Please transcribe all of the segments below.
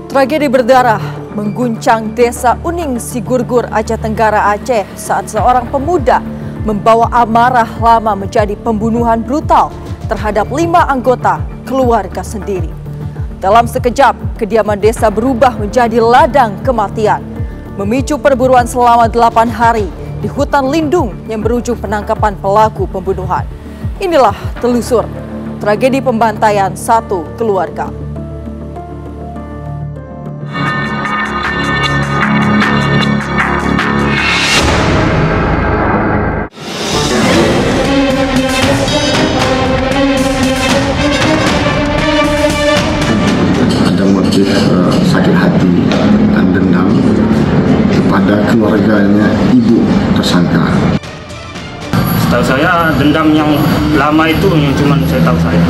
Tragedi berdarah mengguncang desa Uning Sigurgur, Aceh Tenggara, Aceh saat seorang pemuda membawa amarah lama menjadi pembunuhan brutal terhadap 5 anggota keluarga sendiri. Dalam sekejap, kediaman desa berubah menjadi ladang kematian, memicu perburuan selama 8 hari di hutan lindung yang berujung penangkapan pelaku pembunuhan. Inilah telusur tragedi pembantaian satu keluarga. Ada motif sakit hati dan dendam kepada keluarganya ibu tersangka. Setahu saya dendam yang lama itu yang cuma saya tahu saya.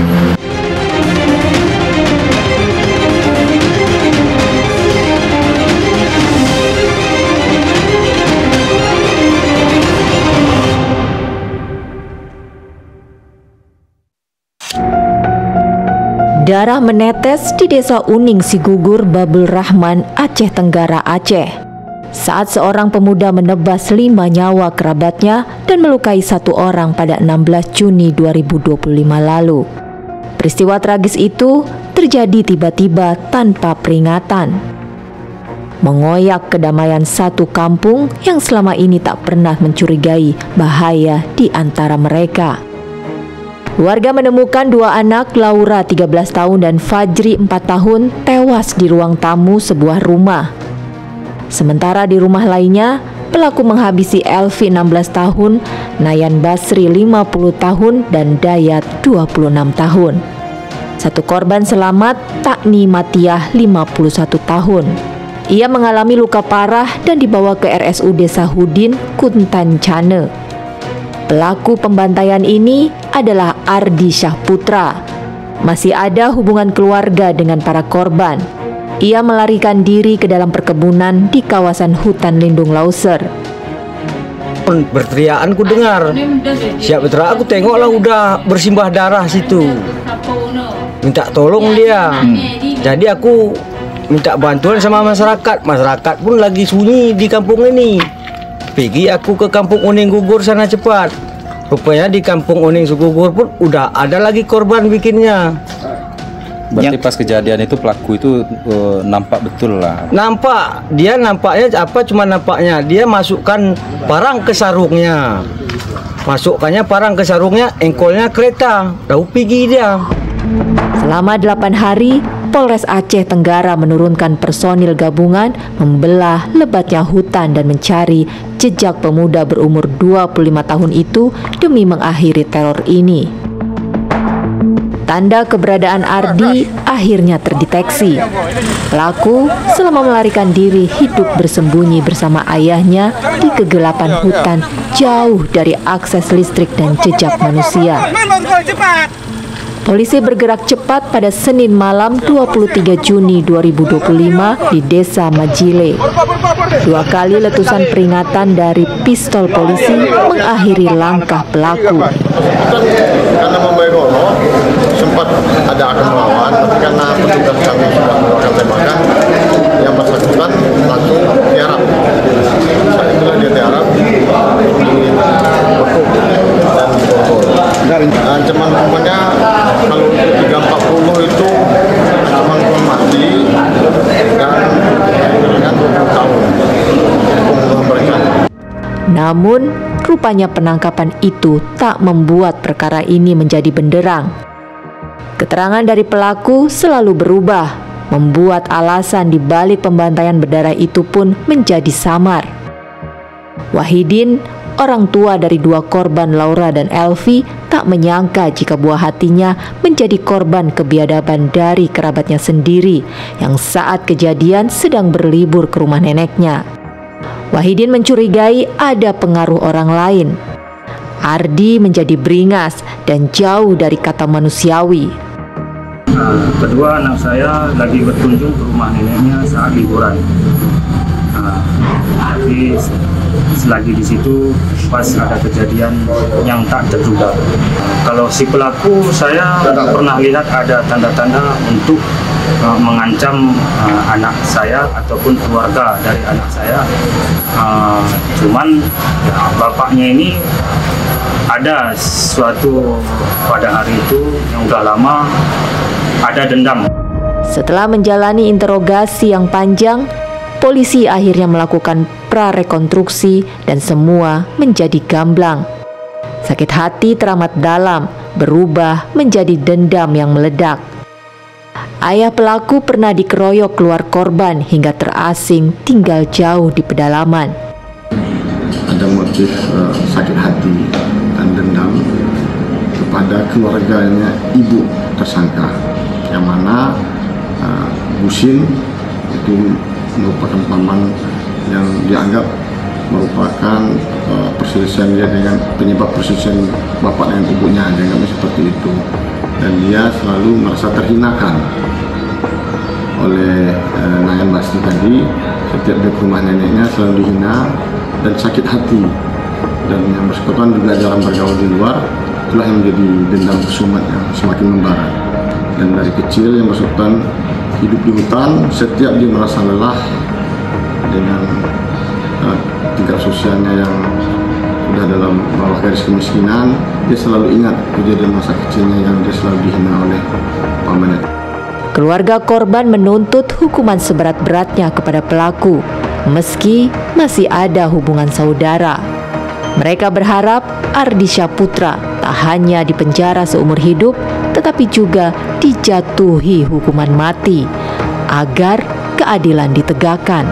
Darah menetes di desa Uning Sigurgur, Babul Rahman, Aceh Tenggara, Aceh, saat seorang pemuda menebas 5 nyawa kerabatnya dan melukai 1 orang pada 16 Juni 2025 lalu. Peristiwa tragis itu terjadi tiba-tiba tanpa peringatan, mengoyak kedamaian satu kampung yang selama ini tak pernah mencurigai bahaya di antara mereka. Warga menemukan 2 anak, Laura 13 tahun dan Fajri 4 tahun, tewas di ruang tamu sebuah rumah. Sementara di rumah lainnya, pelaku menghabisi Elvi 16 tahun, Nayan Basri 50 tahun, dan Dayat 26 tahun. Satu korban selamat, Takni Matiah 51 tahun. Ia mengalami luka parah dan dibawa ke RSUD Sahudin, Kuntan Cane. Pelaku pembantaian ini adalah Ardi Syahputra. Masih ada hubungan keluarga dengan para korban. Ia melarikan diri ke dalam perkebunan di kawasan hutan lindung Lauser. Berteriakan ku dengar. Siap berteriak, aku tengoklah udah bersimbah darah situ. Minta tolong dia. Jadi aku minta bantuan sama masyarakat. Masyarakat pun lagi sunyi di kampung ini. Pergi aku ke kampung Uning Gugur sana cepat. Rupanya di kampung Uning Gugur pun udah ada lagi korban bikinnya. Berarti pas kejadian itu pelaku itu nampak betul lah. Nampak, dia nampaknya apa, cuma nampaknya dia masukkan parang ke sarungnya. Masukkannya parang ke sarungnya, engkolnya kereta. Lalu pergi dia. Selama 8 hari, Polres Aceh Tenggara menurunkan personil gabungan membelah lebatnya hutan dan mencari jejak pemuda berumur 25 tahun itu demi mengakhiri teror ini. Tanda keberadaan Ardi akhirnya terdeteksi. Pelaku selama melarikan diri hidup bersembunyi bersama ayahnya di kegelapan hutan jauh dari akses listrik dan jejak manusia. Polisi bergerak cepat pada Senin malam 23 Juni 2025 di Desa Majile. 2 kali letusan peringatan dari pistol polisi mengakhiri langkah pelaku. Karena membayono sempat ada akan melawan, tapi karena petugas kami sudah melakukan tembakan, yang bersangkutan langsung tiarap. Saat itulah dia tiarap di Bekuk dan Bogor. Ancaman hukumannya kalau 340 itu ancaman hukuman mati dan dengan 20 tahun pembunuhan berencana. Namun, rupanya penangkapan itu tak membuat perkara ini menjadi benderang. Keterangan dari pelaku selalu berubah, membuat alasan di balik pembantaian berdarah itu pun menjadi samar. Wahidin, orang tua dari 2 korban Laura dan Elvi, tak menyangka jika buah hatinya menjadi korban kebiadaban dari kerabatnya sendiri yang saat kejadian sedang berlibur ke rumah neneknya. Wahidin mencurigai ada pengaruh orang lain. Ardi menjadi beringas dan jauh dari kata manusiawi. Kedua anak saya lagi berkunjung ke rumah neneknya saat liburan. Tapi selagi di situ pas ada kejadian yang tak terduga. Kalau si pelaku saya nggak pernah lihat ada tanda-tanda untuk mengancam anak saya ataupun keluarga dari anak saya. Cuman ya, bapaknya ini ada suatu pada hari itu yang udah lama ada dendam. Setelah menjalani interogasi yang panjang, polisi akhirnya melakukan prarekonstruksi dan semua menjadi gamblang. Sakit hati teramat dalam berubah menjadi dendam yang meledak. Ayah pelaku pernah dikeroyok keluar korban hingga terasing tinggal jauh di pedalaman. Ada motif sakit hati dan dendam kepada keluarganya ibu tersangka, yang mana Busin itu merupakan paman yang dianggap merupakan perselisihan dia dengan penyebab perselisihan bapak dengan ibunya, dianggapnya seperti itu, dan dia selalu merasa terhinakan oleh Nayan Basti tadi. Setiap dia ke rumah neneknya selalu dihina dan sakit hati, dan yang bersangkutan juga jarang bergaul di luar. Itulah yang menjadi dendam kesumat yang semakin membara. Dan dari kecil yang bersangkutan hidup di hutan, setiap dia merasa lelah dengan tingkat sosialnya yang sudah dalam bawah garis kemiskinan, dia selalu ingat kejadian masa kecilnya yang dia selalu dihina oleh pamannya. Keluarga korban menuntut hukuman seberat-beratnya kepada pelaku, meski masih ada hubungan saudara. Mereka berharap Ardi Syaputra tak hanya dipenjara seumur hidup, tetapi juga dijatuhi hukuman mati agar keadilan ditegakkan.